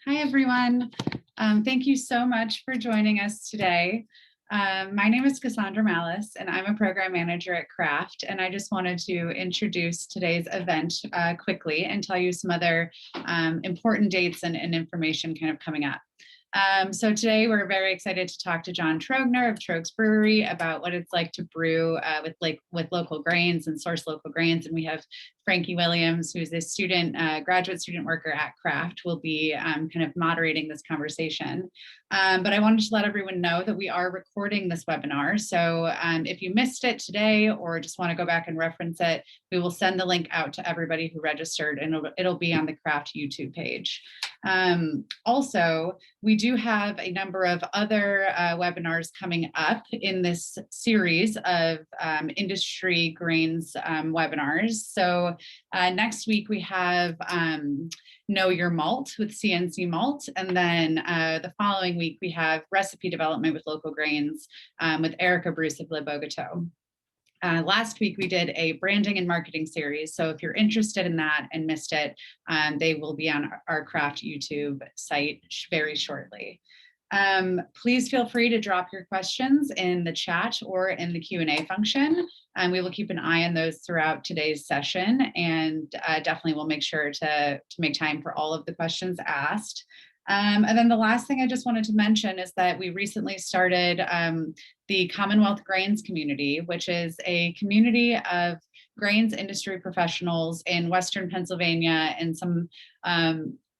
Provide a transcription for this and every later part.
Hi, everyone. Thank you so much for joining us today. My name is Cassandra Malice, and I'm a program manager at Craft. And I just wanted to introduce today's event quickly and tell you some other important dates and information kind of coming up. So today we're very excited to talk to John Trogner of Tröegs Brewery about what it's like to brew with local grains and source local grains. And we have Frankie Williams, who's a student, graduate student worker at Craft, will be kind of moderating this conversation. But I wanted to let everyone know that we are recording this webinar. So if you missed it today or just want to go back and reference it, we will send the link out to everybody who registered, and it'll be on the Craft YouTube page. Also, we do have a number of other webinars coming up in this series of industry grains webinars. So next week we have Know Your Malt with CNC Malt, and then the following week we have recipe development with local grains with Erica Bruce of Le Bogato. Last week we did a branding and marketing series, so if you're interested in that and missed it, they will be on our Craft YouTube site very shortly. Please feel free to drop your questions in the chat or in the Q&A function. We will keep an eye on those throughout today's session, and definitely will make sure to make time for all of the questions asked. And then the last thing I just wanted to mention is that we recently started the Commonwealth Grains Community, which is a community of grains industry professionals in Western Pennsylvania and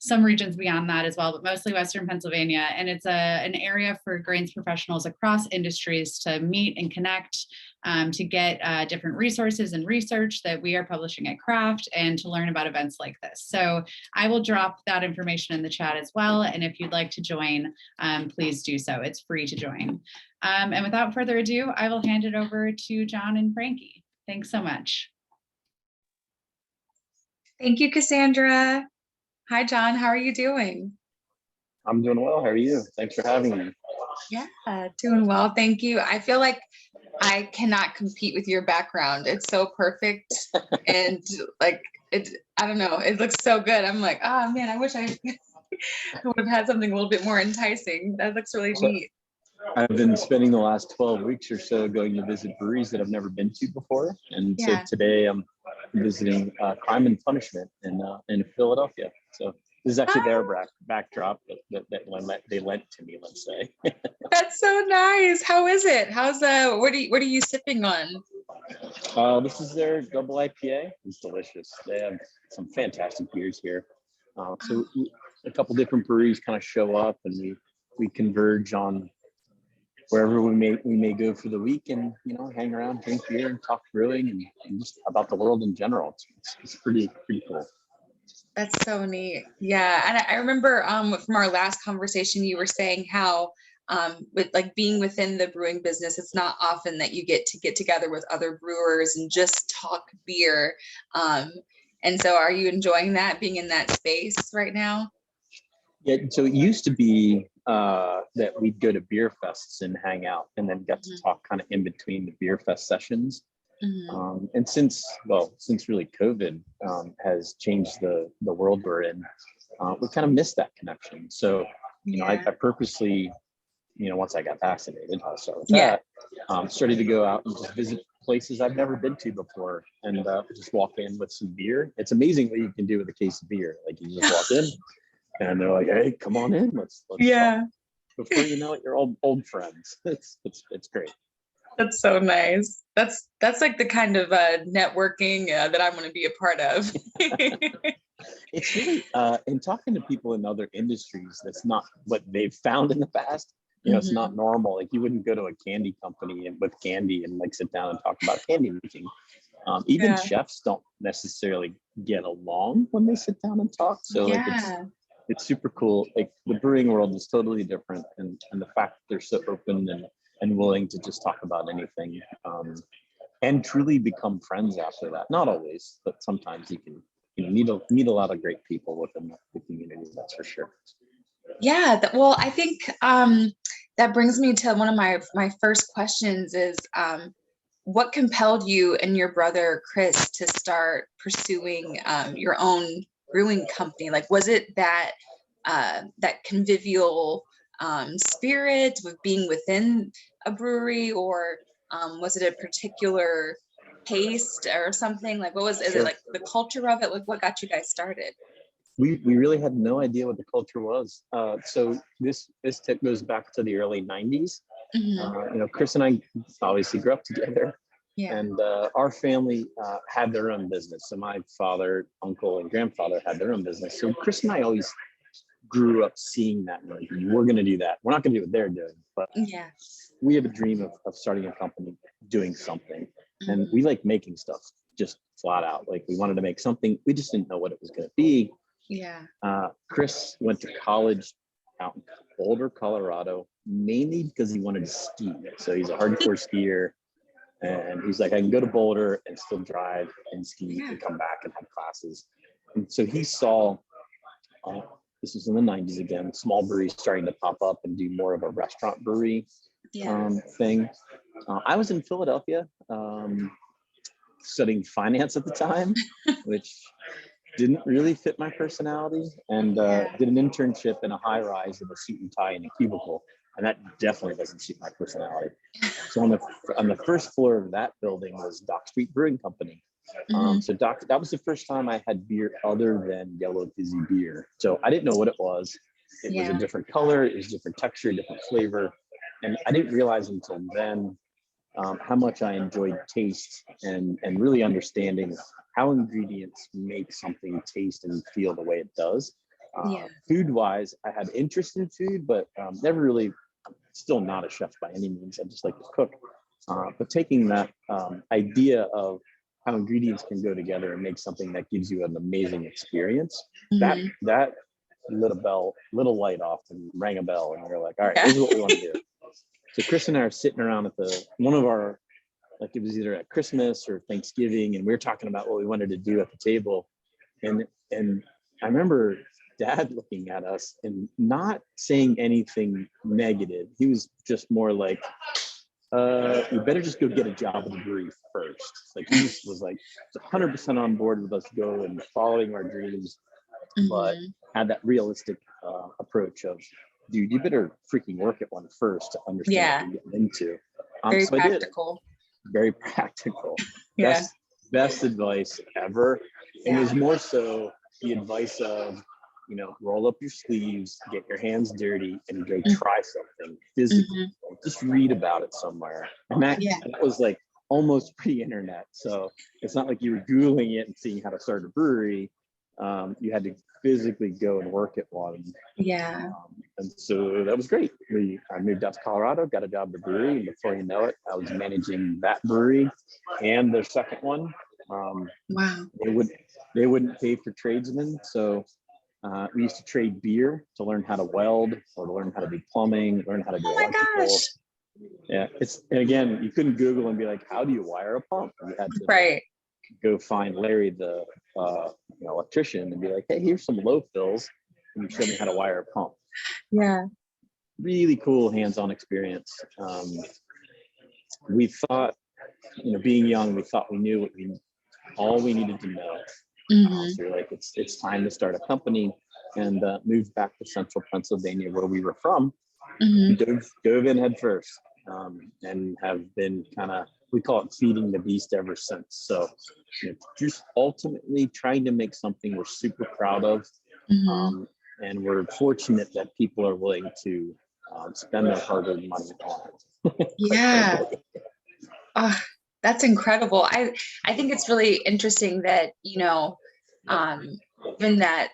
some regions beyond that as well, but mostly Western Pennsylvania. And it's an area for grains professionals across industries to meet and connect, to get different resources and research that we are publishing at Craft, and to learn about events like this. So I will drop that information in the chat as well. And if you'd like to join, please do so. It's free to join. And without further ado, I will hand it over to John and Frankie. Thanks so much. Thank you, Cassandra. Hi, John. How are you doing? I'm doing well. How are you? Thanks for having me. Yeah, doing well. Thank you. I feel like I cannot compete with your background. It's so perfect. And like, I don't know, it looks so good. I'm like, oh man, I wish I would have had something a little bit more enticing. That looks really neat. I've been spending the last 12 weeks or so going to visit breweries that I've never been to before. And so today I'm visiting Crime and Punishment in Philadelphia. So this is actually their backdrop that they lent to me, let's say. That's so nice. How is it? How's what are you sipping on? This is their double IPA. It's delicious. They have some fantastic beers here. So a couple different breweries kind of show up, and we converge on wherever we may go for the week, and hang around, drink beer, and talk brewing and just about the world in general. It's pretty cool. That's so neat. Yeah, and I remember from our last conversation, you were saying how with like being within the brewing business, it's not often that you get together with other brewers and just talk beer. And so, are you enjoying that, being in that space right now? Yeah. So it used to be that we'd go to beer fests and hang out, and then get to talk kind of in between the beer fest sessions. And since really COVID has changed the world we're in, we kind of missed that connection. So, I purposely, once I got vaccinated, I'll start with that, started to go out and just visit places I've never been to before, and just walk in with some beer. It's amazing what you can do with a case of beer. Like, you just walk in and they're like, hey, come on in, let's talk. Before you know it, you're old friends. It's great. That's so nice. That's like the kind of networking that I want to be a part of. It's really in talking to people in other industries, that's not what they've found in the past. It's not normal. Like, you wouldn't go to a candy company and with candy and like sit down and talk about candy making. Even chefs don't necessarily get along when they sit down and talk. So like it's super cool. Like, the brewing world is totally different, and the fact that they're so open and willing to just talk about anything, and truly become friends after that. Not always, but sometimes you can meet a lot of great people within the community. That's for sure. Yeah, well, I think that brings me to one of my first questions is, what compelled you and your brother Chris to start pursuing your own brewing company? Like, was it that that convivial spirit of being within a brewery, or was it a particular taste or something? Like, what was, is it Sure. like the culture of it? Like, what got you guys started? We really had no idea what the culture was. So this tip goes back to the early 90s. Chris and I obviously grew up together. Yeah. And our family had their own business. So my father, uncle, and grandfather had their own business. So Chris and I always grew up seeing that. Like, we're going to do that. We're not going to do what they're doing, but Yeah. we have a dream of starting a company, doing something. And we like making stuff, just flat out. Like, we wanted to make something. We just didn't know what it was going to be. Yeah. Chris went to college out in Boulder, Colorado, mainly because he wanted to ski. So he's a hardcore skier. And he's like, I can go to Boulder and still drive and ski and come back and have classes. And so he saw, this was in the 90s again, small breweries starting to pop up and do more of a restaurant brewery thing. I was in Philadelphia studying finance at the time, which didn't really fit my personality, and did an internship in a high rise in a suit and tie in a cubicle. And that definitely doesn't suit my personality. So on the first floor of that building was Dock Street Brewing Company. So that was the first time I had beer other than yellow fizzy beer. So I didn't know what it was. It was a different color, it was different texture, different flavor. And I didn't realize until then how much I enjoyed taste and really understanding how ingredients make something taste and feel the way it does. Food wise, I had interest in food, but never really, still not a chef by any means. I just like to cook. But taking that idea of how ingredients can go together and make something that gives you an amazing experience, that lit a light off and rang a bell. And we were like, all right, this is what we want to do. So Chris and I are sitting around at one of our, like, it was either at Christmas or Thanksgiving, and we were talking about what we wanted to do at the table. And I remember Dad looking at us and not saying anything negative. He was just more like, you better just go get a job at the brewery first. Like, he just was like 100% on board with us go and following our dreams, but had that realistic approach of, dude, you better freaking work at one first to understand what you're getting into. Very so practical. Very practical. Yeah. Best advice ever. And it was more so the advice of, roll up your sleeves, get your hands dirty, and go try something physically. Just read about it somewhere. And that was like almost pre-internet. So it's not like you were Googling it and seeing how to start a brewery. You had to physically go and work at one. And so that was great. I moved out to Colorado, got a job at the brewery, and before you know it, I was managing that brewery and their second one. They wouldn't pay for tradesmen, so we used to trade beer to learn how to weld, or to learn how to do plumbing, learn how to do electrical. Yeah, and again, you couldn't Google and be like, how do you wire a pump? You had to go find Larry, the electrician, and be like, hey, here's some low fills, and you show me how to wire a pump. Really cool hands-on experience. We thought, being young, we thought we knew all we needed to know. So we're like, it's time to start a company, and moved back to central Pennsylvania, where we were from. Dove in head first, and have been kind of, we call it feeding the beast ever since. So just ultimately trying to make something we're super proud of. And we're fortunate that people are willing to spend their hard-earned money on it. That's incredible. I think it's really interesting that, even that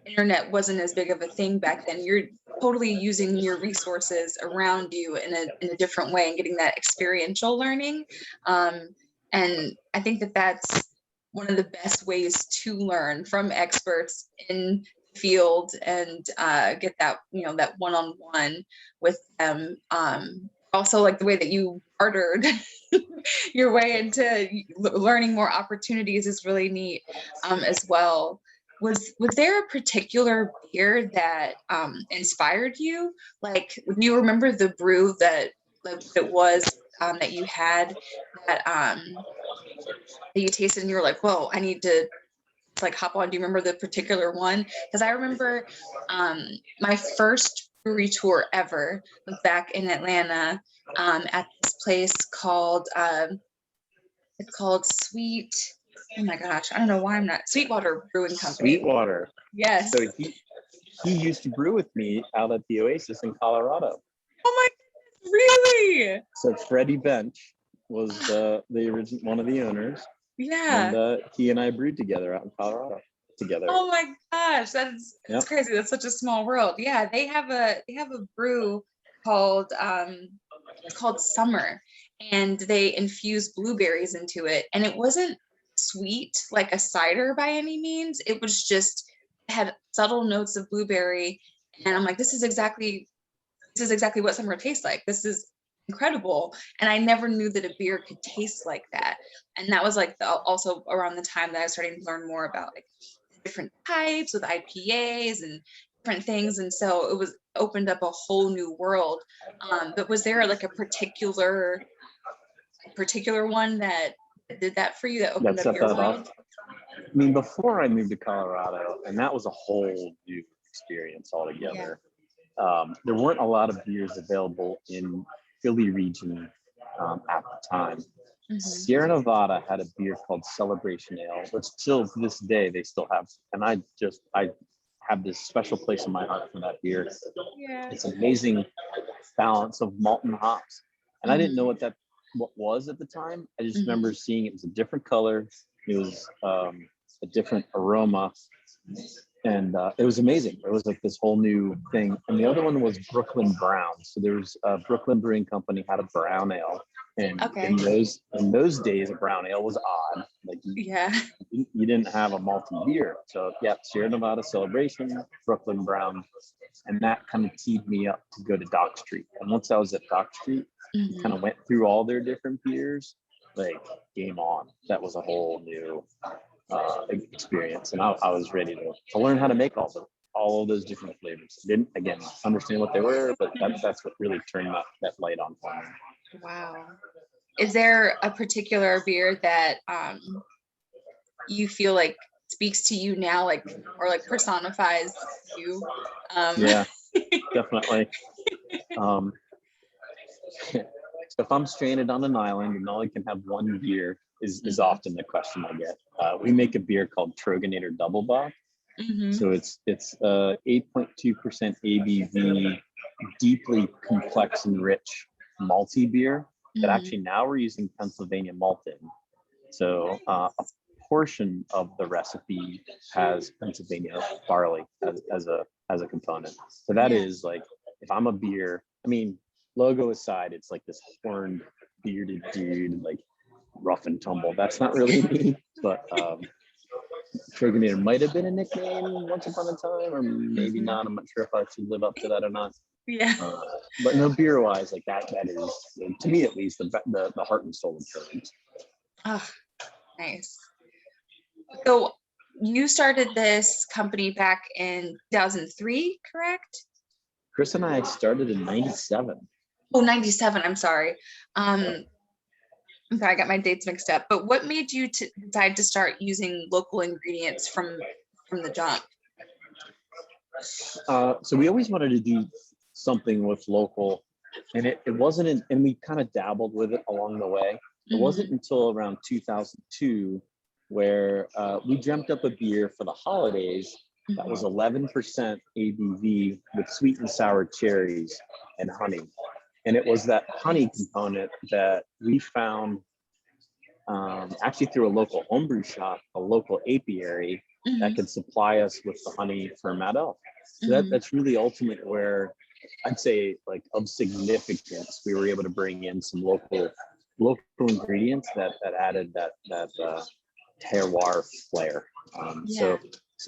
internet wasn't as big of a thing back then, you're totally using your resources around you in a different way and getting that experiential learning. And I think that that's one of the best ways to learn from experts in the field and get that, that one-on-one with them. Also, like the way that you bartered your way into learning more opportunities is really neat as well. Was there a particular beer that inspired you? Like, do you remember the brew that it was that you had that you tasted and you were like, whoa, I need to to like hop on. Do you remember the particular one? Because I remember my first brewery tour ever was back in Atlanta at this place called it's called Sweet. Oh my gosh, I don't know why I'm not Sweetwater Brewing Company. Sweetwater. Yes. So he used to brew with me out at the Oasis in Colorado. Oh my goodness, really? So Freddie Bench was the original one of the owners. Yeah. And he and I brewed together out in Colorado together. Oh my gosh, that's crazy. That's such a small world. Yeah, they have a brew called it's called Summer, and they infuse blueberries into it, and it wasn't sweet like a cider by any means. It was just had subtle notes of blueberry, and I'm like, this is exactly what summer tastes like. This is incredible. And I never knew that a beer could taste like that. And that was like also around the time that I was starting to learn more about like different types with IPAs and different things. And so it was opened up a whole new world. But was there like a particular one that did that for you, that opened up your world? I mean, before I moved to Colorado, and that was a whole new experience altogether. Yeah. There weren't a lot of beers available in Philly region at the time. Mm-hmm. Sierra Nevada had a beer called Celebration Ale, which still to this day they still have. And I have this special place in my heart for that beer. Yeah. It's amazing balance of malt and hops. And I didn't know what was at the time. I just remember seeing it was a different color. It was a different aroma. And it was amazing. It was like this whole new thing. And the other one was Brooklyn Brown. So there was a Brooklyn Brewing Company had a brown ale. And in those days, a brown ale was odd. Like you didn't have a malty beer. So Sierra Nevada Celebration, Brooklyn Brown. And that kind of teed me up to go to Dock Street. And once I was at Dock Street, kind of went through all their different beers, like game on. That was a whole new experience, and I was ready to learn how to make all of those different flavors. Didn't again understand what they were, but that's what really turned that light on for me. Wow. Is there a particular beer that you feel like speaks to you now, like, or like personifies you? Yeah, definitely. So if I'm stranded on an island and all I can have one beer is often the question I get. We make a beer called Trogner Double Bock. So it's 8.2% ABV, deeply complex and rich malty beer that actually now we're using Pennsylvania malt in. So a portion of the recipe has Pennsylvania barley as a component. So that is like, if I'm a beer, I mean, logo aside, it's like this horned, bearded dude, like rough and tumble. That's not really me, but Trogner might have been a nickname once upon a time, or maybe not. I'm not sure if I should live up to that or not. Yeah. But no, beer wise, like that is, to me at least, the heart and soul of Tröegs. Oh, nice. So you started this company back in 2003, correct? Chris and I started in 97. Oh, 97. I'm sorry. I got my dates mixed up. But what made you decide to start using local ingredients from the jump? So we always wanted to do something with local, and it wasn't, and we kind of dabbled with it along the way. It wasn't until around 2002 where we dreamt up a beer for the holidays that was 11% ABV with sweet and sour cherries and honey. And it was that honey component that we found actually through a local homebrew shop, a local apiary that could supply us with the honey for Mad Elf. So that's really ultimately where I'd say, like, of significance, we were able to bring in some local ingredients that added that terroir flair. So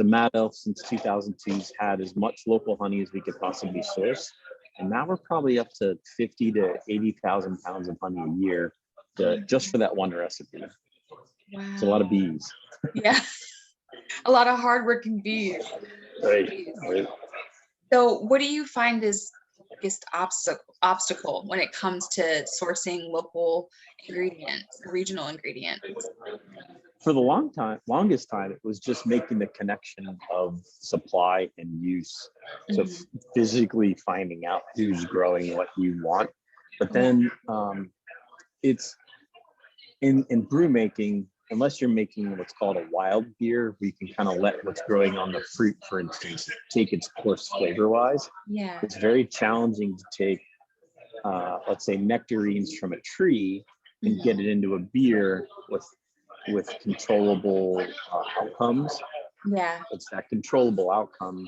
Mad Elf since 2002 has had as much local honey as we could possibly source. And now we're probably up to 50 to 80,000 pounds of honey a year just for that one recipe. Wow. It's a lot of bees. Yeah, a lot of hardworking bees. Right. So what do you find is the biggest obstacle when it comes to sourcing local ingredients, regional ingredients? for the longest time, it was just making the connection of supply and use. So physically finding out who's growing what you want. But then it's in brew making, unless you're making what's called a wild beer, where you can kind of let what's growing on the fruit, for instance, take its course flavor-wise. Yeah. It's very challenging to take, let's say, nectarines from a tree and get it into a beer with controllable outcomes. Yeah. It's that controllable outcome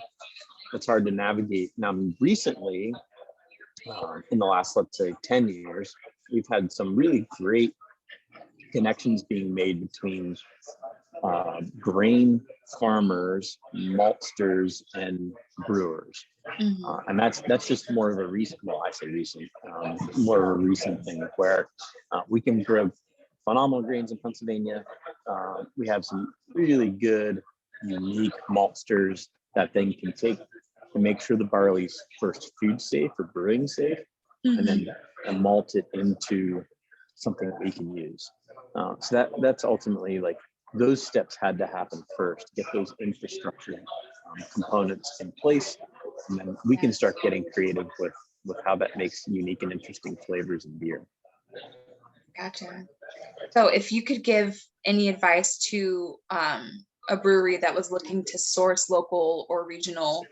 that's hard to navigate. Now, recently, in the last, let's say, 10 years, we've had some really great connections being made between grain farmers, maltsters, and brewers. And that's just more of a recent, well, I say recent, more of a recent thing where we can grow phenomenal grains in Pennsylvania. We have some really good, unique maltsters that then can take to make sure the barley's first food safe or brewing safe, and then malt it into something that we can use. So that's ultimately, like, those steps had to happen first, get those infrastructure components in place, and then we can start getting creative with how that makes unique and interesting flavors in beer. Gotcha. So if you could give any advice to a brewery that was looking to source local or regional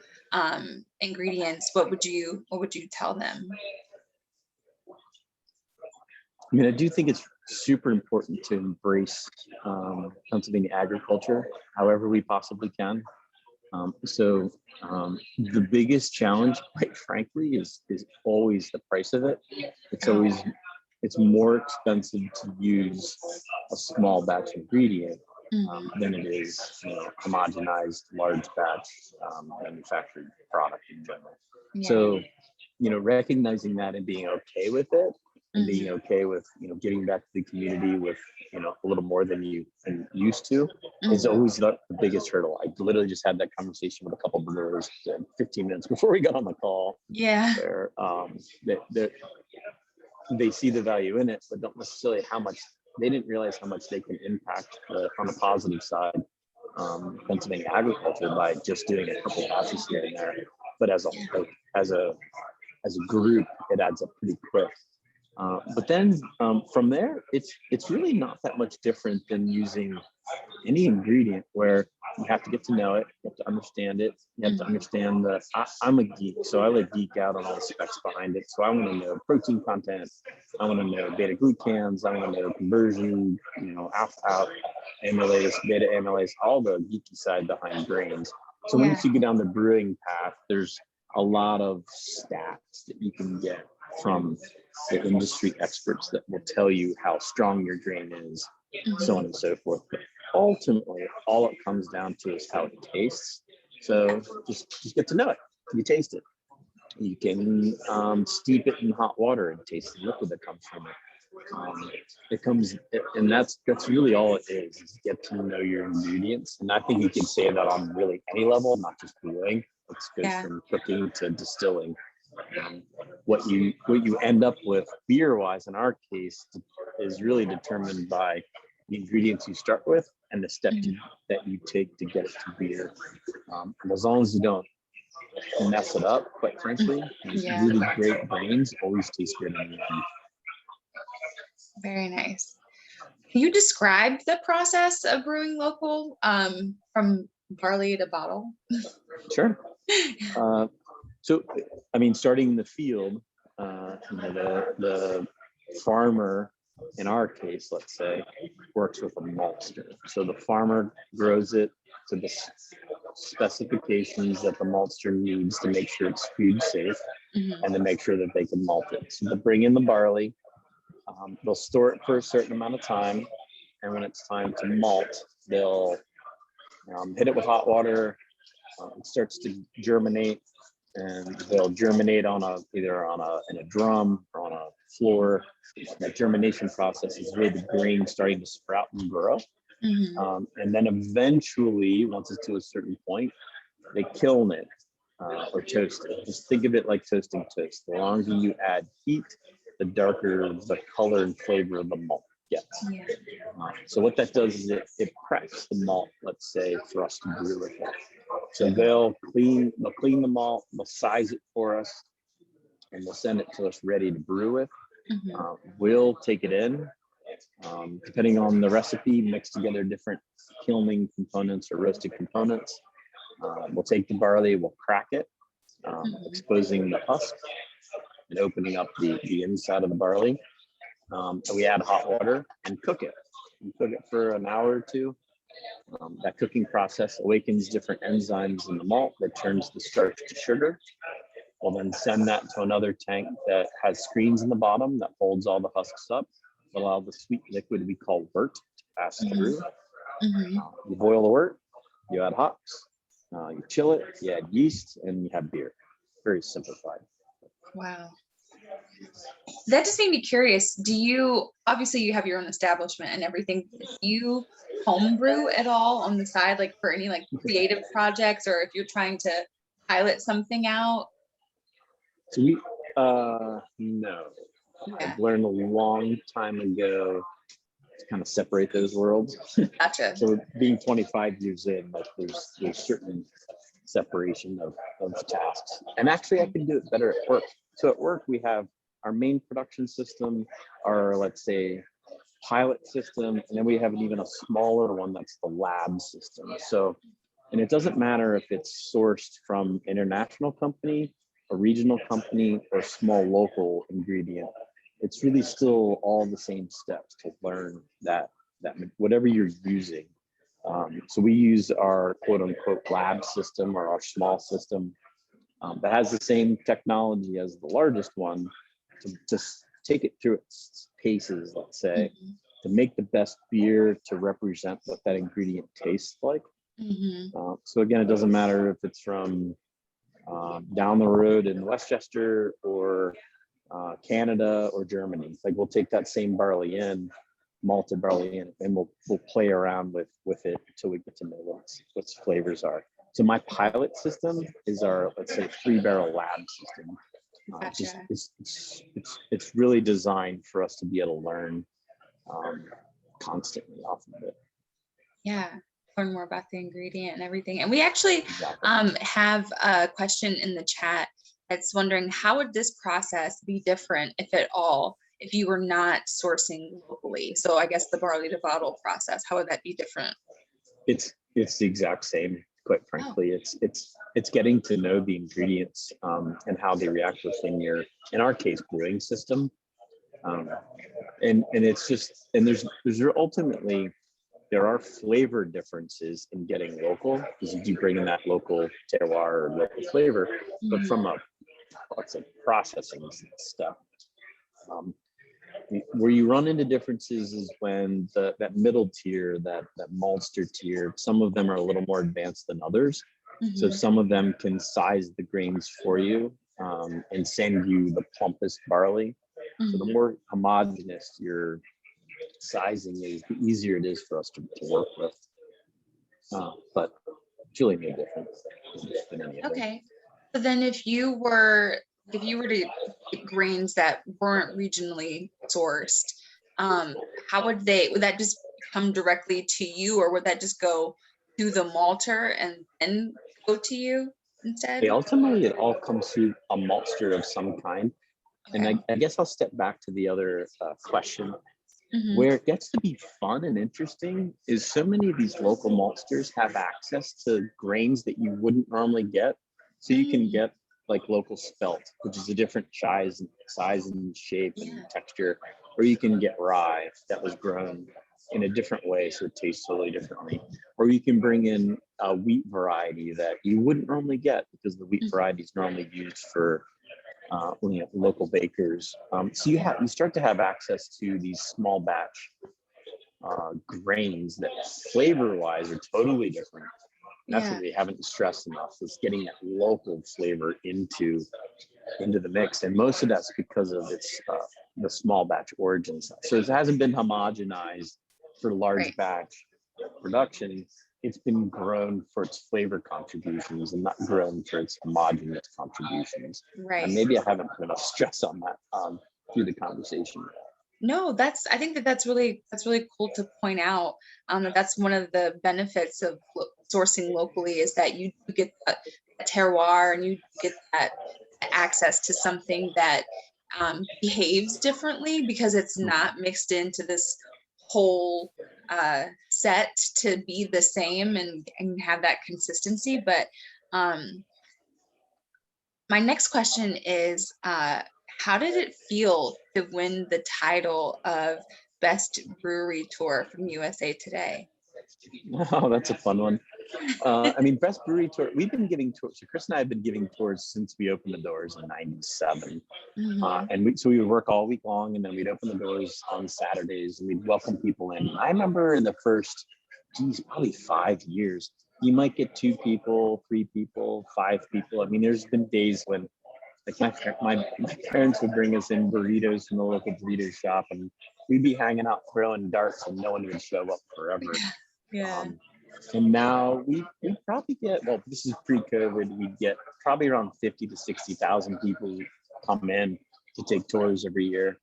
ingredients, what would you tell them? I mean, I do think it's super important to embrace Pennsylvania agriculture however we possibly can. So the biggest challenge, quite frankly, is always the price of it. It's more expensive to use a small batch ingredient than it is, homogenized large batch manufactured product in general. Yeah. So, recognizing that and being okay with it, and being okay with, getting back to the community with, a little more than you used to, is always the biggest hurdle. I literally just had that conversation with a couple of brewers 15 minutes before we got on the call. Yeah. Where they see the value in it, but don't necessarily they didn't realize how much they can impact on the positive side, Pennsylvania agriculture by just doing a couple batches here and there. But as a group, it adds up pretty quick. But then from there, it's really not that much different than using any ingredient, where you have to get to know it, you have to understand it, you have to understand that I'm a geek, so I like geek out on all the specs behind it. So I want to know protein content, I want to know beta glucans, I want to know conversion, alpha, amylase, beta amylase, all the geeky side behind grains. So once you go down the brewing path, there's a lot of stats that you can get from the industry experts that will tell you how strong your grain is, so on and so forth. But ultimately, all it comes down to is how it tastes. So just get to know it. You taste it. You can steep it in hot water and taste the liquid that comes from it. And that's really all it is get to know your ingredients. And I think you can say that on really any level, not just brewing. It goes from cooking to distilling. What you end up with beer wise in our case is really determined by the ingredients you start with and the steps that you take to get it to beer. And as long as you don't mess it up, quite frankly, really great grains always taste good in the end. Very nice. Can you describe the process of brewing local, from barley to bottle? Sure. So, I mean, starting in the field, the farmer, in our case, let's say, works with a maltster. So the farmer grows it to the specifications that the maltster needs to make sure it's food safe and to make sure that they can malt it. So they'll bring in the barley, they'll store it for a certain amount of time, and when it's time to malt, they'll hit it with hot water. It starts to germinate, and they'll germinate either in a drum or on a floor. That germination process is really the grain starting to sprout and grow. And then eventually, once it's to a certain point, they kiln it or toast it. Just think of it like toasting toast. The longer you add heat, the darker the color and flavor of the malt. gets. Yeah. So what that does is it preps the malt, let's say, for us to brew with it. So they'll clean the malt, they'll size it for us, and they'll send it to us ready to brew with. We'll take it in, depending on the recipe, mix together different kilning components or roasted components. We'll take the barley, we'll crack it, exposing the husk and opening up the inside of the barley. And we add hot water and cook it. We cook it for an hour or two. That cooking process awakens different enzymes in the malt that turns the starch to sugar. We'll then send that to another tank that has screens in the bottom that holds all the husks up, allow the sweet liquid we call wort to pass through. You boil the wort, you add hops, you chill it, you add yeast, and you have beer. Very simplified. Wow. That just made me curious. Obviously you have your own establishment and everything. Do you homebrew at all on the side, like for any like creative projects, or if you're trying to pilot something out? So we, no. I've learned a long time ago to kind of separate those worlds. Gotcha. So being 25 years in, like there's certain separation of tasks. And actually I can do it better at work. So at work, we have our main production system, our, let's say, pilot system, and then we have even a smaller one that's the lab system. So, and it doesn't matter if it's sourced from international company, a regional company, or small local ingredient. It's really still all the same steps to learn that whatever you're using. So we use our quote unquote lab system or our small system that has the same technology as the largest one to take it through its paces, let's say, to make the best beer to represent what that ingredient tastes like. So again, it doesn't matter if it's from down the road in Westchester or Canada or Germany. Like we'll take that same barley in, malted barley in, and we'll play around with it until we get to know what its flavors are. So my pilot system is our, let's say, 3-barrel lab system. Gotcha. It's really designed for us to be able to learn constantly off of it. Yeah, learn more about the ingredient and everything. And we actually have a question in the chat that's wondering, how would this process be different, if at all, if you were not sourcing locally? So I guess the barley to bottle process, how would that be different? It's the exact same, quite frankly. It's getting to know the ingredients and how they react within your, in our case, brewing system. And it's just, and there's ultimately, there are flavor differences in getting local, because you do bring in that local terroir or local flavor, but from a, let's say, processing stuff. Where you run into differences is when that middle tier, that maltster tier, some of them are a little more advanced than others. So some of them can size the grains for you and send you the plumpest barley. So the more homogeneous your sizing is, the easier it is for us to work with. But it's really no different than any other. Okay. So then if you were to get grains that weren't regionally sourced, how would that just come directly to you, or would that just go to the malter and then go to you instead? Okay, ultimately, it all comes through a maltster of some kind. Okay. And I guess I'll step back to the other question. Where it gets to be fun and interesting is so many of these local maltsters have access to grains that you wouldn't normally get. So you can get like local spelt, which is a different size and shape and texture, or you can get rye that was grown in a different way, so it tastes totally differently. Or you can bring in a wheat variety that you wouldn't normally get, because the wheat variety is normally used for local bakers. So you start to have access to these small batch grains that flavor-wise are totally different. And that's what we haven't stressed enough, is getting that local flavor into the mix. And most of that's because of its the small batch origins. So it hasn't been homogenized for large batch production. It's been grown for its flavor contributions and not grown for its homogeneous contributions. Right. And maybe I haven't put enough stress on that through the conversation. No, I think that's really cool to point out. That's one of the benefits of sourcing locally, is that you get a terroir, and you get that access to something that behaves differently, because it's not mixed into this whole set to be the same and have that consistency. But my next question is, how did it feel to win the title of Best Brewery Tour from USA Today? Oh, that's a fun one. I mean, Best Brewery Tour, we've been giving tours. So Chris and I have been giving tours since we opened the doors in '97. And so we would work all week long, and then we'd open the doors on Saturdays, and we'd welcome people in. I remember in the first, probably 5 years, you might get 2 people, 3 people, 5 people. I mean, there's been days when like my parents would bring us in burritos from the local burrito shop, and we'd be hanging out throwing darts, and no one would show up forever. Yeah. And now we probably get, well, this is pre-COVID, we get probably around 50 to 60,000 people come in to take tours every year.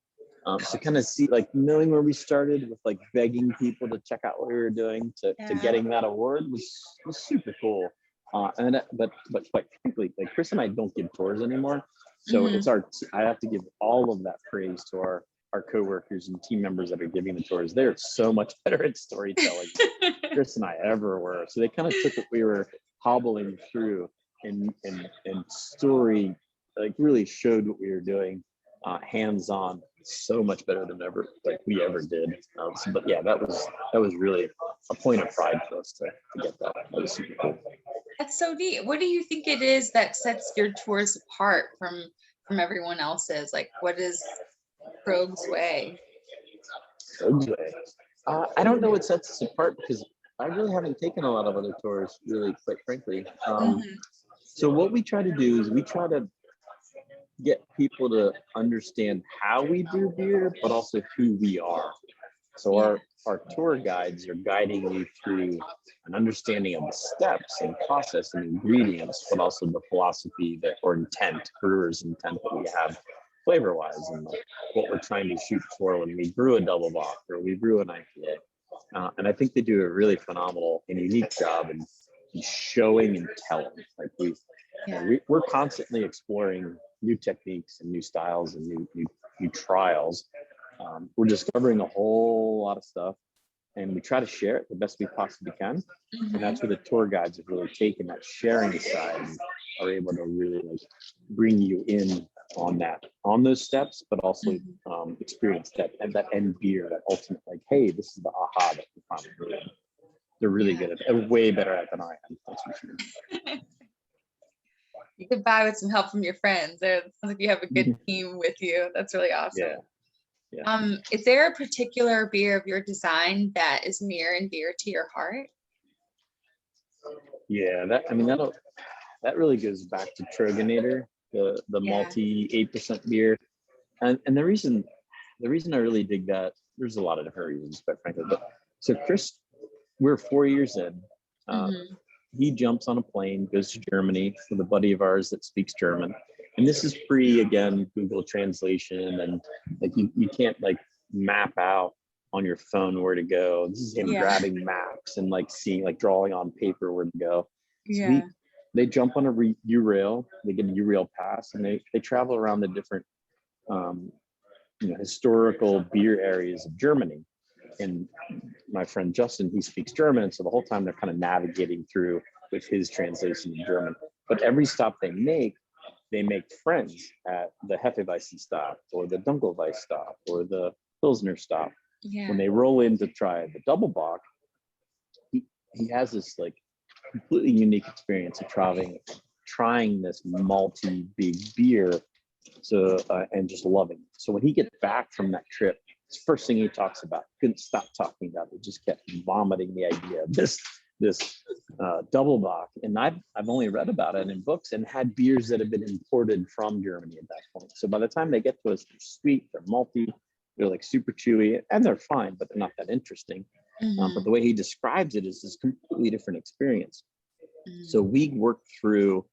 So kind of see, like, knowing where we started with like begging people to check out what we were doing to getting that award was super cool. But quite frankly, like Chris and I don't give tours anymore. So it's I have to give all of that praise to our coworkers and team members that are giving the tours. They're so much better at storytelling than Chris and I ever were. So they kind of took what we were hobbling through and story, like, really showed what we were doing hands-on, so much better than we ever did. But yeah, that was really a point of pride for us to get that. That was super cool. That's so neat. What do you think it is that sets your tours apart from everyone else's? Like, what is Tröegs way? Tröegs way. I don't know what sets us apart, because I really haven't taken a lot of other tours, really, quite frankly. So what we try to do is we try to get people to understand how we brew beer, but also who we are. So our tour guides are guiding you through an understanding of the steps and process and ingredients, but also the philosophy or intent, brewer's intent that we have flavor-wise, and what we're trying to shoot for when we brew a double bock or we brew an IPA. And I think they do a really phenomenal and unique job in showing and telling. Like we're constantly exploring new techniques and new styles and new trials. We're discovering a whole lot of stuff, and we try to share it the best we possibly can. And that's where the tour guides have really taken that sharing side and are able to really like bring you in on those steps, but also experience that end beer, that ultimate, like, hey, this is the aha that we found. They're really good at it, way better at it than I am. That's for sure. You could buy with some help from your friends. It sounds like you have a good team with you. That's really awesome. Yeah. Is there a particular beer of your design that is near and dear to your heart? Yeah, that really goes back to Trogner, the malty 8% beer, and the reason I really dig that, there's a lot of different reasons, quite frankly. But so Chris, we're 4 years in. He jumps on a plane, goes to Germany with a buddy of ours that speaks German. And this is again, Google translation. And like you can't like map out on your phone where to go. This is him grabbing maps and like seeing, like drawing on paper where to go. So they jump on a U-Rail, they get a U-Rail pass, and they travel around the different historical beer areas of Germany. And my friend Justin, he speaks German, so the whole time they're kind of navigating through with his translation in German. But every stop they make friends at the Hefeweizen stop, or the Dunkelweiss stop, or the Pilsner stop. When they roll in to try the double bock, he has this like completely unique experience of trying this malty big beer, and just loving it. So when he gets back from that trip, it's the first thing he talks about. Couldn't stop talking about it. Just kept vomiting the idea of this double bock. And I've only read about it in books and had beers that have been imported from Germany at that point. So by the time they get to us, they're sweet, they're malty, they're like super chewy, and they're fine, but they're not that interesting. But the way he describes it is this completely different experience. So we worked through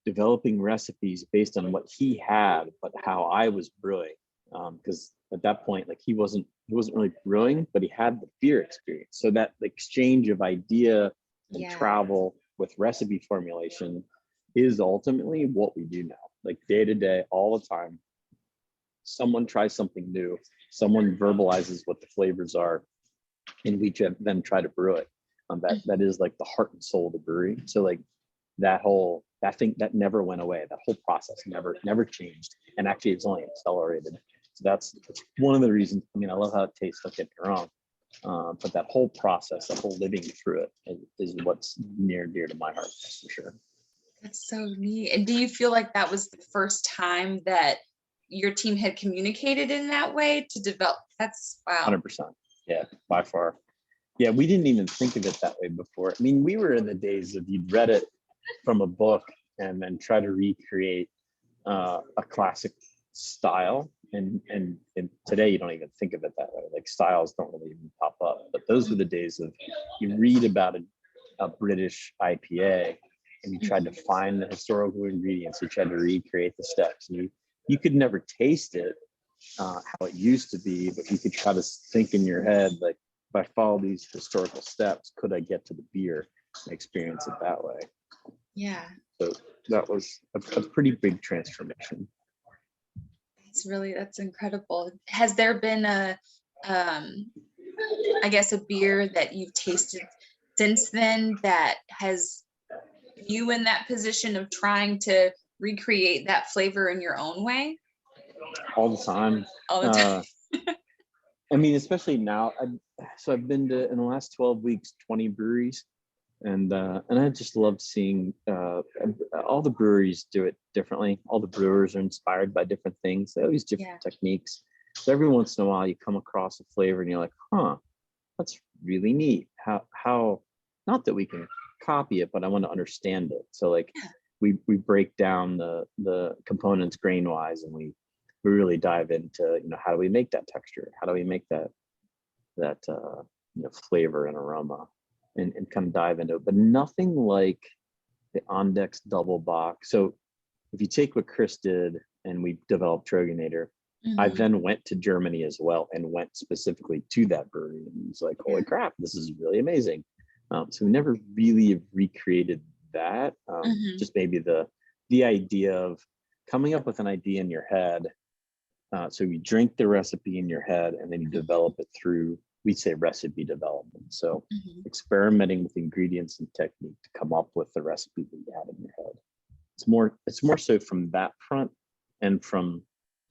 developing recipes based on what he had, but how I was brewing. Because at that point, like he wasn't really brewing, but he had the beer experience. So that exchange of idea and Yeah. travel with recipe formulation is ultimately what we do now, like day to day, all the time. Someone tries something new, someone verbalizes what the flavors are, and we then try to brew it. That is like the heart and soul of the brewery. So like that thing that never went away. That whole process never changed, and actually it's only accelerated. So that's one of the reasons. I mean, I love how it tastes. Don't get me wrong, but that whole process, that whole living through it, is what's near and dear to my heart, that's for sure. That's so neat. And do you feel like that was the first time that your team had communicated in that way to develop? That's wow. 100%. Yeah, by far. Yeah, we didn't even think of it that way before. I mean, we were in the days of you'd read it from a book and then try to recreate a classic style. And today you don't even think of it that way. Like styles don't really even pop up. But those were the days of you read about a British IPA and you tried to find the historical ingredients. You tried to recreate the steps. And you could never taste it how it used to be, but you could try to think in your head, like, if I follow these historical steps, could I get to the beer and experience it that way? Yeah. So that was a pretty big transformation. That's incredible. Has there been I guess a beer that you've tasted since then that has you in that position of trying to recreate that flavor in your own way? All the time. All the time. I mean, especially now. I've been to, in the last 12 weeks, 20 breweries. And I just love seeing all the breweries do it differently. All the brewers are inspired by different things. They always different techniques. So every once in a while you come across a flavor and you're like, huh, that's really neat. How not that we can copy it, but I want to understand it. So like we break down the components grain wise, and we really dive into, how do we make that texture? How do we make that flavor and aroma? And kind of dive into it, but nothing like the Ondex double box. So if you take what Chris did and we developed Trogner, I then went to Germany as well and went specifically to that brewery, and he's like, holy crap, this is really amazing. So we never really have recreated that. Just maybe the idea of coming up with an idea in your head. So you drink the recipe in your head and then you develop it through, we'd say, recipe development. So experimenting with ingredients and technique to come up with the recipe that you have in your head. It's more so from that front, and from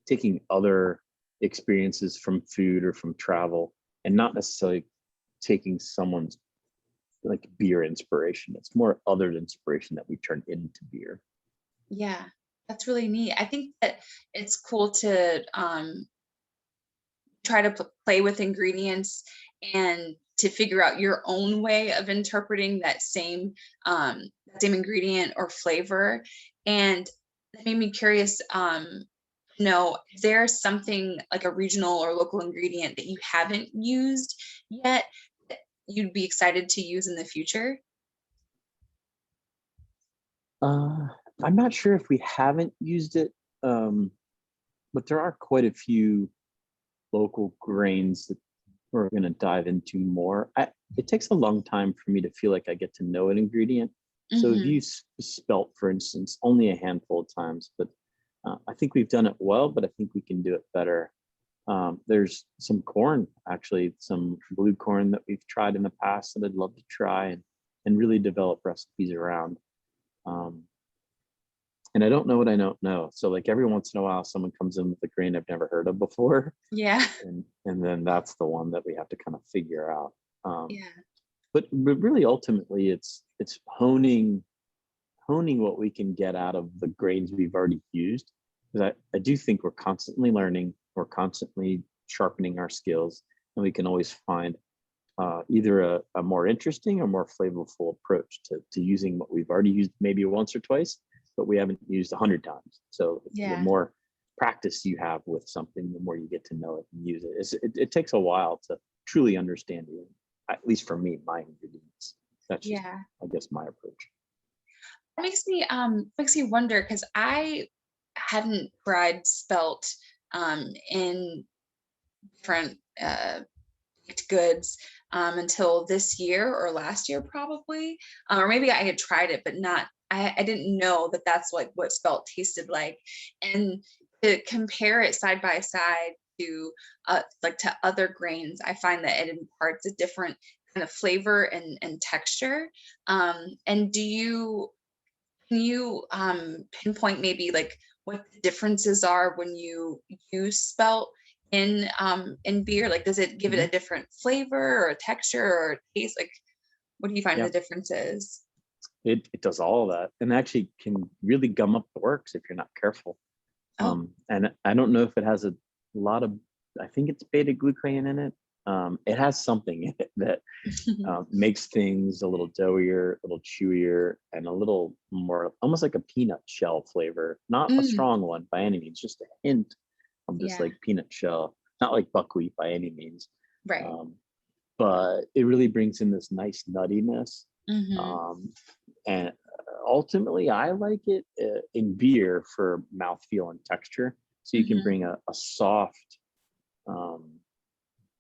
taking other experiences from food or from travel, and not necessarily taking someone's like beer inspiration. It's more other inspiration that we turn into beer. Yeah, that's really neat. I think that it's cool to try to play with ingredients and to figure out your own way of interpreting that same ingredient or flavor. And that made me curious, is there something like a regional or local ingredient that you haven't used yet that you'd be excited to use in the future? I'm not sure if we haven't used it, but there are quite a few local grains that we're going to dive into more. It takes a long time for me to feel like I get to know an ingredient. So we've used spelt, for instance, only a handful of times, but I think we've done it well, but I think we can do it better. There's some corn, actually, some blue corn that we've tried in the past that I'd love to try and really develop recipes around. And I don't know what I don't know. So like every once in a while, someone comes in with a grain I've never heard of before. Yeah. And then that's the one that we have to kind of figure out. But really, ultimately, it's honing what we can get out of the grains we've already used. Because I do think we're constantly learning, we're constantly sharpening our skills, and we can always find either a more interesting or more flavorful approach to using what we've already used maybe once or twice, but we haven't used 100 times. So the more practice you have with something, the more you get to know it and use it. It takes a while to truly understand it, at least for me, my ingredients. That's just, I guess, my approach. It makes me wonder, because I hadn't tried spelt in different baked goods until this year or last year probably, or maybe I had tried it, but not. I didn't know that that's like what spelt tasted like, and to compare it side by side to like to other grains, I find that it imparts a different kind of flavor and texture. And can you pinpoint maybe like what the differences are when you use spelt in beer? Like, does it give it Mhm. a different flavor or a texture or taste? Like, what do you find Yeah, the differences? it does all of that, and actually can really gum up the works if you're not careful. Oh, And I don't know if it has a lot of, I think it's beta glucan in it. It has something in it that makes things a little doughier, a little chewier, and a little more almost like a peanut shell flavor. Not a mm, strong one by any means, just a hint of this yeah, like peanut shell, not like buckwheat by any means. right. Um, but it really brings in this nice nuttiness. Hmm. Um, and ultimately, I like it in beer for mouthfeel and texture. So you can Hmm. bring a soft um,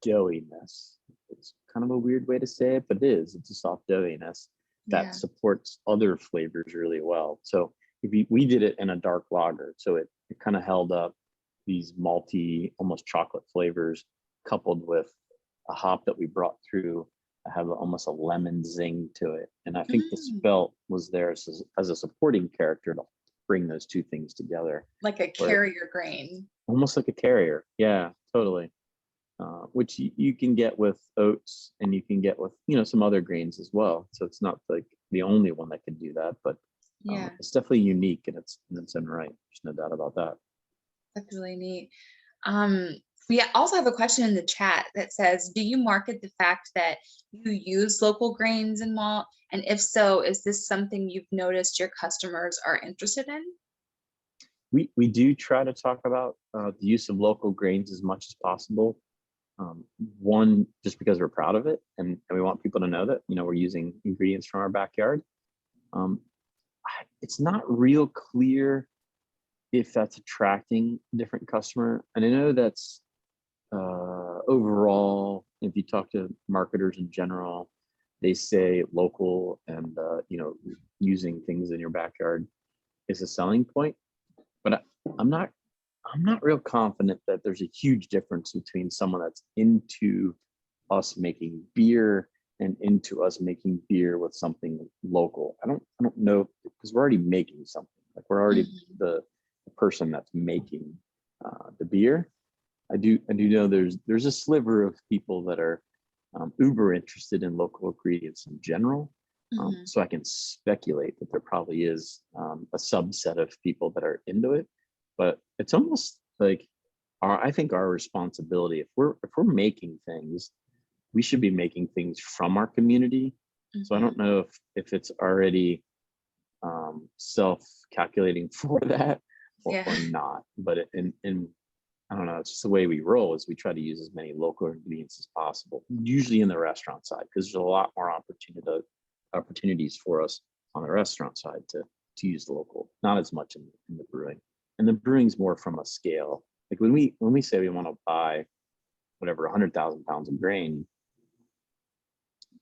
doughiness. It's kind of a weird way to say it, but it is. It's a soft doughiness that Yeah. supports other flavors really well. So we did it in a dark lager, so it kind of held up these malty, almost chocolate flavors, coupled with a hop that we brought through. I have almost a lemon zing to it, and I think the Mm, spelt was there as a supporting character to bring those two things together, like a where carrier grain. almost like a carrier. Yeah, totally. Which you can get with oats, and you can get with some other grains as well. So it's not like the only one that can do that, but Yeah, it's definitely unique in its own right. There's no doubt about that. that's really neat. Um, we also have a question in the chat that says, do you market the fact that you use local grains and malt? And if so, is this something you've noticed your customers are interested in? We do try to talk about the use of local grains as much as possible. One, just because we're proud of it, and we want people to know that we're using ingredients from our backyard. Um, it's not real clear if that's attracting a different customer, and I know that's overall, if you talk to marketers in general, they say local and using things in your backyard is a selling point. But I'm not I'm not real confident that there's a huge difference between someone that's into us making beer and into us making beer with something local. I don't know, because we're already making something. Like we're already Mhm. the person that's making the beer. I do know there's a sliver of people that are uber interested in local ingredients in general. Mhm. So I can speculate that there probably is a subset of people that are into it, but it's almost like I think our responsibility, if we're making things, we should be making things from our community. So I don't Mhm. know if it's already self-calculating for that Yeah. or not, but in I don't know. It's just the way we roll is we try to use as many local ingredients as possible, usually in the restaurant side, because there's a lot more opportunities for us on the restaurant side to use the local, not as much in the brewing. And the brewing's more from a scale. Like when we say we want to buy whatever 100,000 pounds of grain,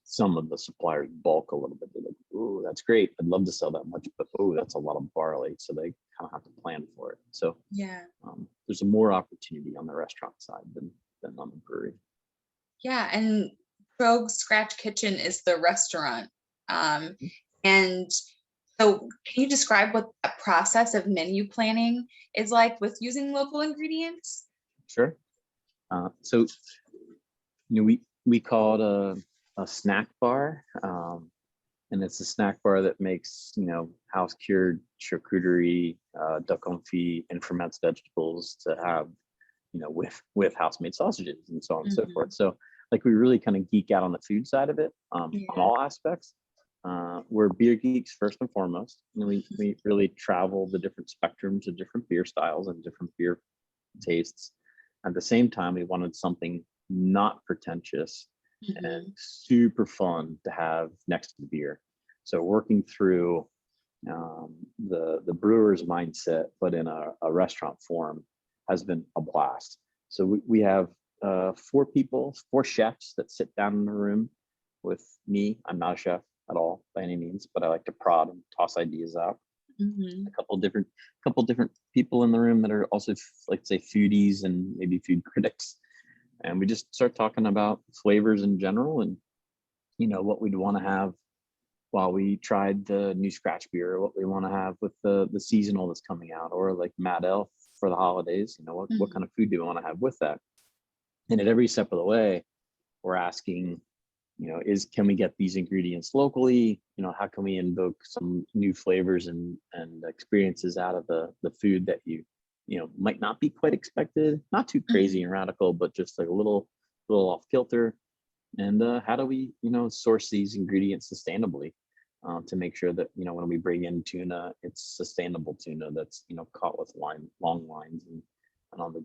some of the suppliers bulk a little bit. They're like, "Oh, that's great. I'd love to sell that much, but oh, that's a lot of barley." So they kind of have to plan for it. So Yeah. there's a more opportunity on the restaurant side than on the brewery. Yeah. And Tröegs Scratch Kitchen is the restaurant. And so can you describe what that process of menu planning is like with using local ingredients? Sure. So we call it a snack bar, and it's a snack bar that makes house cured charcuterie, duck confit, and fermented vegetables to have with house made sausages and so on and so Mhm. forth. So like we really kind of geek out on the food side of it, on Yeah. all aspects. We're beer geeks first and foremost, and we really travel the different spectrums of different beer styles and different beer tastes. At the same time, we wanted something not pretentious and Mhm. super fun to have next to the beer. So working through the brewer's mindset, but in a restaurant form, has been a blast. So we have four chefs that sit down in the room with me. I'm not a chef at all by any means, but I like to prod and toss ideas out. Mhm. A couple different people in the room that are also, like, say, foodies and maybe food critics, and we just start talking about flavors in general, and what we'd want to have while we tried the new scratch beer, or what we want to have with the seasonal that's coming out, or like Mad Elf for the holidays. What kind of food do we want to have with that? And at every step of the way, we're asking, can we get these ingredients locally? How can we invoke some new flavors and experiences out of the food that you might not be quite expected, not too crazy and radical, but just like a little off kilter. And how do we, source these ingredients sustainably to make sure that, when we bring in tuna, it's sustainable tuna that's, caught with long lines and on the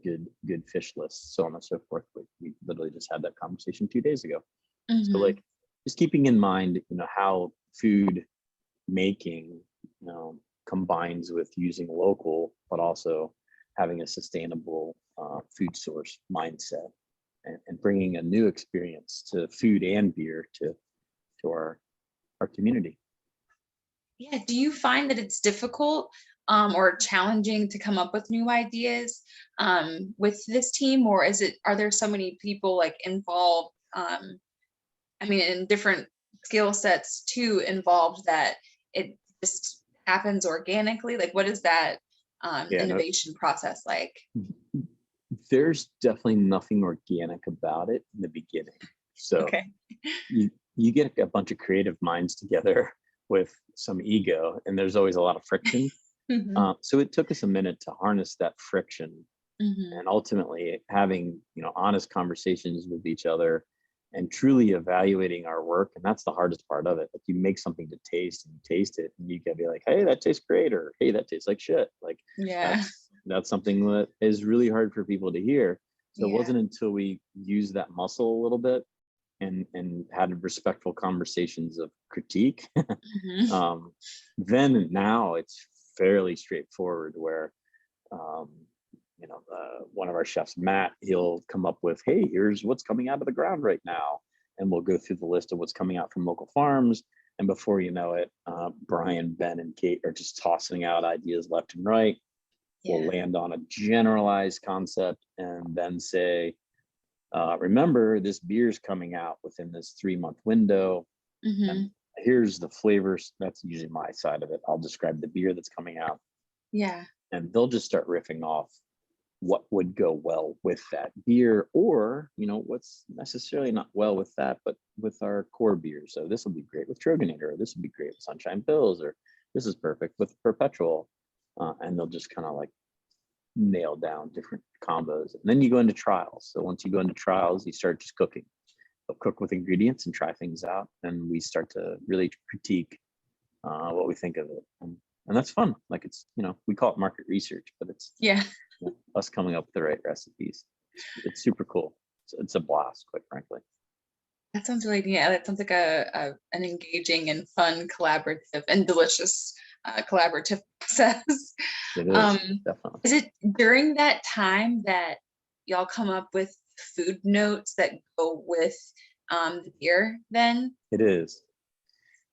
good fish lists, so on and so forth. We literally just had that conversation 2 days ago. So, like, just keeping in mind, how food making, combines with using local, but also having a sustainable food source mindset, and bringing a new experience to food and beer to our community. Yeah. Do you find that it's difficult or challenging to come up with new ideas with this team, or are there so many people like involved? In different skill sets too involved, that it just happens organically? Like, what is that innovation process like? There's definitely nothing organic about it in the beginning. So Okay. you get a bunch of creative minds together with some ego, and there's always a lot of friction. So it took us a minute to harness that friction, and ultimately having honest conversations with each other and truly evaluating our work. And that's the hardest part of it. Like, you make something to taste, and you taste it, and you can be like, hey, that tastes great, or hey, that tastes like shit. Like, Yeah. that's something that is really hard for people to hear. So it wasn't until we used that muscle a little bit and had respectful conversations of critique, then and now it's fairly straightforward, where one of our chefs, Matt, he'll come up with, hey, here's what's coming out of the ground right now, and we'll go through the list of what's coming out from local farms. And before you know it, Brian, Ben, and Kate are just tossing out ideas left and right. We'll land on a generalized concept and then say, remember, this beer's coming out within this 3-month window. And here's the flavors. That's usually my side of it. I'll describe the beer that's coming out. Yeah. And they'll just start riffing off what would go well with that beer, or what's necessarily not well with that, but with our core beer. So this will be great with Trogner, or this would be great with Sunshine Bills, or this is perfect with Perpetual. And they'll just kind of like nail down different combos. And then you go into trials. So once you go into trials, you start just cooking. They'll cook with ingredients and try things out, and we start to really critique what we think of it. And that's fun. Like, it's, we call it market research, but it's us coming up with the right recipes. It's super cool. It's a blast, quite frankly. That sounds really neat. That sounds like an engaging and fun, collaborative and delicious collaborative process. It is, definitely. Is it during that time that y'all come up with food notes that go with the beer then? It is.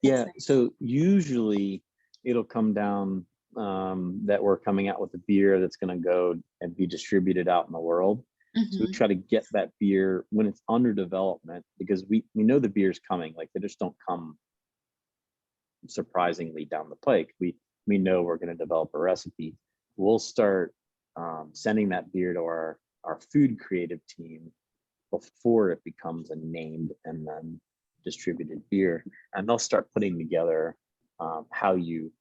Yeah. So usually it'll come down that we're coming out with a beer that's going to go and be distributed out in the world. So we try to get that beer when it's under development, because we know the beer's coming. Like, they just don't come surprisingly down the pike. We know we're going to develop a recipe. We'll start sending that beer to our food creative team before it becomes a named and then distributed beer, and they'll start putting together how you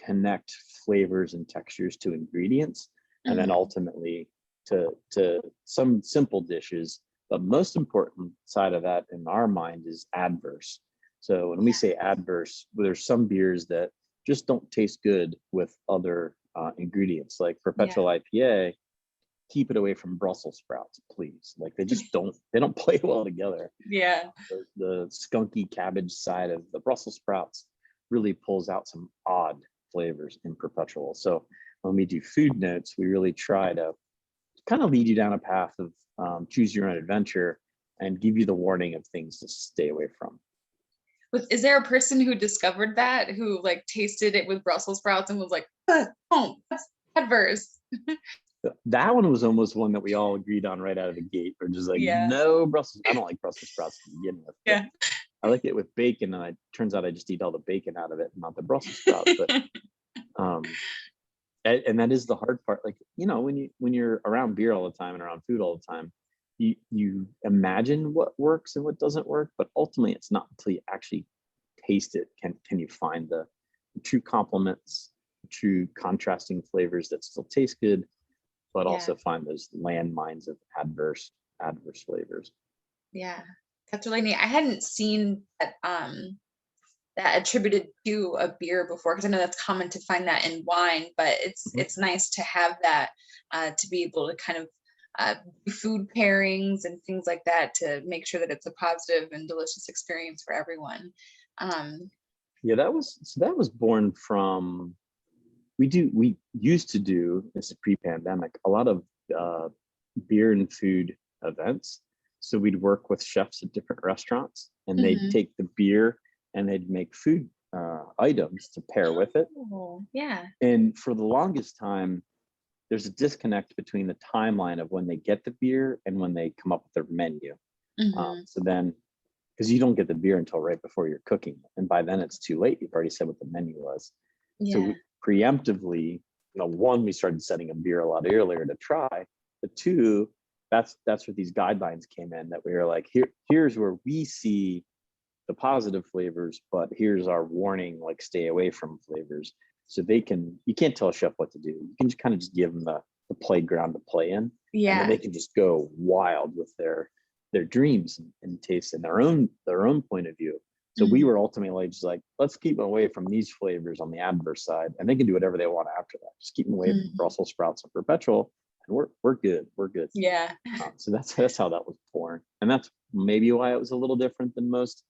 connect flavors and textures to ingredients, and then ultimately to some simple dishes. The most important side of that in our mind is adverse. So when we say adverse, there's some beers that just don't taste good with other ingredients, like Perpetual IPA. Keep it away from Brussels sprouts, please. Like, they just don't play well together. Yeah. The skunky cabbage side of the Brussels sprouts really pulls out some odd flavors in Perpetual. So when we do food notes, we really try to kind of lead you down a path of choose your own adventure and give you the warning of things to stay away from. Is there a person who discovered that, who like tasted it with Brussels sprouts and was like, oh, that's adverse? That one was almost one that we all agreed on right out of the gate. We're just like, Yeah. no Brussels. I don't like Brussels sprouts to begin with. Yeah. I like it with bacon, and it turns out I just eat all the bacon out of it, not the Brussels sprouts. But and that is the hard part. Like, you know, when you're around beer all the time and around food all the time, you imagine what works and what doesn't work, but ultimately it's not until you actually taste it can you find the true complements, true contrasting flavors that still taste good, but also find those landmines of adverse flavors. Yeah, that's really neat. I hadn't seen that that attributed to a beer before, because I know that's common to find that in wine, but it's nice to have that to be able to kind of do food pairings and things like that to make sure that it's a positive and delicious experience for everyone. Yeah, that was born from, we used to do, this is pre-pandemic, a lot of beer and food events. So we'd work with chefs at different restaurants, and they'd take the beer and they'd make food items to pair with it. Yeah. And for the longest time, there's a disconnect between the timeline of when they get the beer and when they come up with their menu. So then, because you don't get the beer until right before you're cooking, and by then it's too late. You've already said what the menu was. Yeah. So we preemptively, one, we started setting a beer a lot earlier to try. But two, that's where these guidelines came in, that we were like, here's where we see the positive flavors, but here's our warning, like stay away from flavors. So you can't tell a chef what to do. You can just kind of just give them the playground to play in. Yeah. And then they can just go wild with their dreams and tastes and their own point of view. So we were ultimately just like, let's keep them away from these flavors on the adverse side, and they can do whatever they want after that. Just keep them away from Brussels sprouts and perpetual, and we're good. We're good. Yeah. So that's how that was born, and that's maybe why it was a little different than most,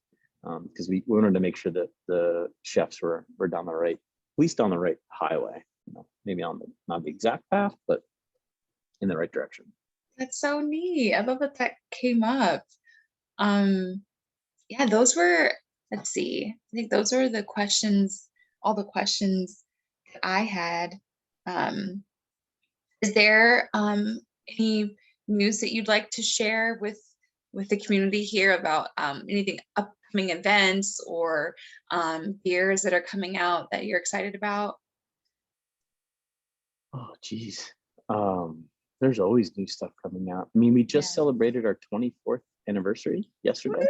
because we wanted to make sure that the chefs were down the right, at least on the right highway. Maybe on not the exact path, but in the right direction. That's so neat. I love that came up. Yeah, those were, let's see, I think those were the questions, all the questions that I had. Is there any news that you'd like to share with the community here about anything, upcoming events or beers that are coming out that you're excited about? Oh, geez. There's always new stuff coming out. I mean, we just celebrated our 24th anniversary yesterday, which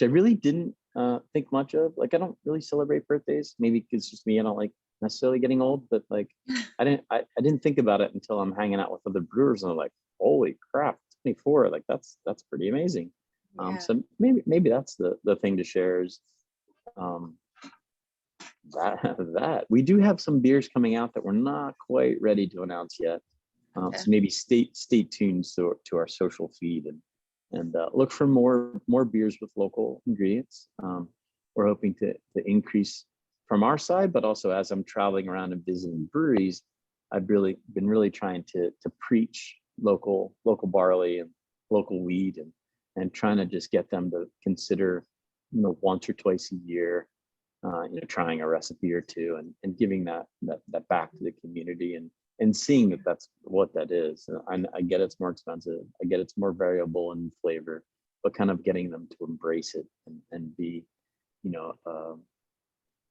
I really didn't think much of. Like, I don't really celebrate birthdays. Maybe it's just me. I don't like necessarily getting old, but like, I didn't think about it until I'm hanging out with other brewers, and I'm like, holy crap, 24! Like, that's pretty amazing. So maybe that's the thing to share is that we do have some beers coming out that we're not quite ready to announce yet. So maybe stay tuned to our social feed and look for more beers with local ingredients. We're hoping to increase from our side, but also as I'm traveling around and visiting breweries, I've been really trying to preach local barley and local wheat and trying to just get them to consider, once or twice a year, trying a recipe or two and giving that back to the community and seeing that that's what that is. And I get it's more expensive. I get it's more variable in flavor, but kind of getting them to embrace it and be,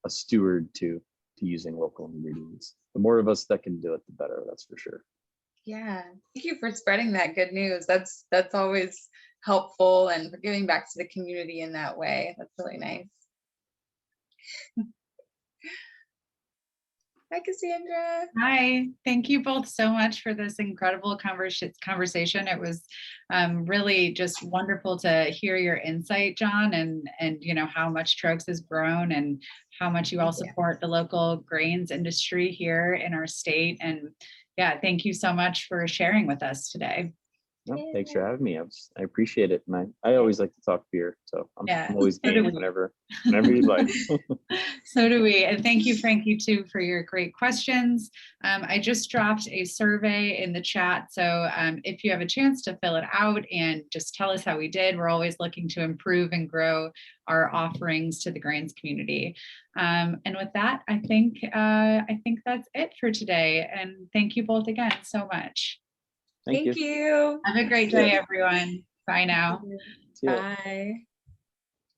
a steward to using local ingredients. The more of us that can do it, the better, that's for sure. Yeah. Thank you for spreading that good news. That's always helpful, and for giving back to the community in that way. That's really nice. Hi, Cassandra. Hi, thank you both so much for this incredible conversation. It was really just wonderful to hear your insight, John, and how much Tröegs has grown and how much you all support the local grains industry here in our state. And yeah, thank you so much for sharing with us today. No, thanks for having me. I appreciate it. And I always like to talk beer. So Yeah, I'm always so do game we. whenever you'd like. So do we. And thank you, Frankie, too, for your great questions. I just dropped a survey in the chat. So if you have a chance to fill it out and just tell us how we did, we're always looking to improve and grow our offerings to the grains community. And with that, I think that's it for today. And thank you both again so much. Thank you. Have a great day, everyone. Bye now. See ya. Bye.